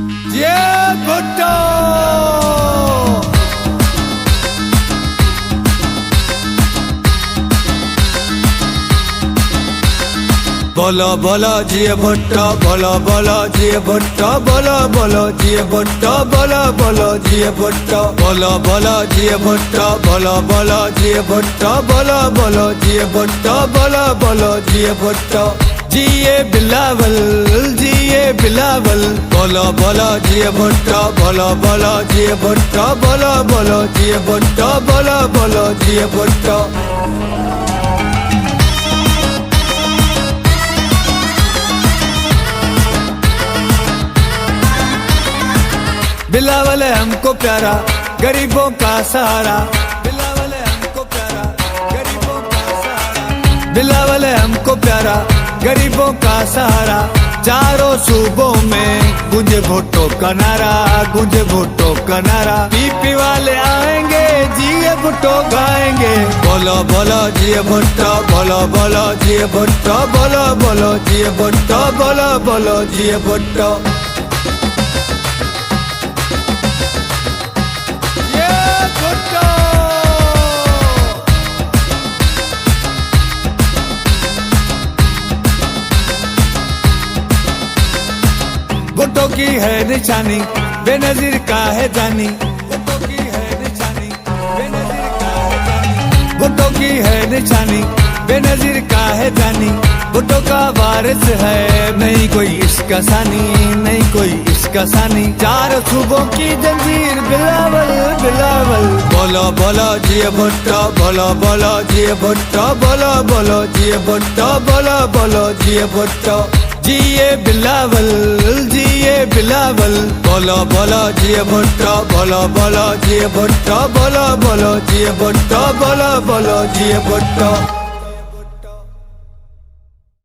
ये भुट्टो बोलो बोलो जी भुट्टो, बोलो बोलो जी भुट्टो, बोलो बोलो जी भुट्टो, बोलो बोलो जी भुट्टो, बोलो बोलो जी भुट्टो, बोलो बोलो जी भुट्टो, बोलो बोलो जी भुट्टो, बोलो बोलो जी भुट्टो। जिए बिलावल, जिए बिलावल, बोलो बोलो जी भुट्टो, बोलो बोलो जी भुट्टो, बोलो बोलो जी भुट्टो, बोलो बोलो जी भुट्टो। बिलावल है हमको प्यारा, गरीबों का सहारा। बिलावल है हमको प्यारा, गरीबों का सहारा। बिलावल है हमको प्यारा, गरीबों का सहारा। चारों सूबों में गूंजे भुट्टो का नारा, गूंजे भुट्टो का नारा। पीपी वाले आएंगे, जिए भुट्टो गाएंगे। बोलो बोलो जिए भुट्टो, बोलो बोलो जिए भुट्टो, बोलो बोलो जिए भुट्टो, बोलो बोलो जिए भुट्टो। भुट्टो की है निशानी, बेनजीर का है जानी। भुट्टो की है निशानी, बेनजीर का है जानी। भुट्टो की है निशानी, बेनजीर का है जानी। भुट्टो का वारिस है, नहीं कोई इसका सानी, नहीं कोई इसका सानी। चार सूबों की जंजीर बिलावल, बिलावल। बोलो बोलो जी भुट्टो, बोलो बोलो जी भुट्टो, बोलो बोलो जी भुट्टो, बोलो बोलो जी भुट्टो। जिए बिलावल, जिए बिलावल, बोलो बोलो जी भुट्टो, बोलो बोलो जी भुट्टो, बोलो बोलो जी भुट्टो, बोलो बोलो जी भुट्टो।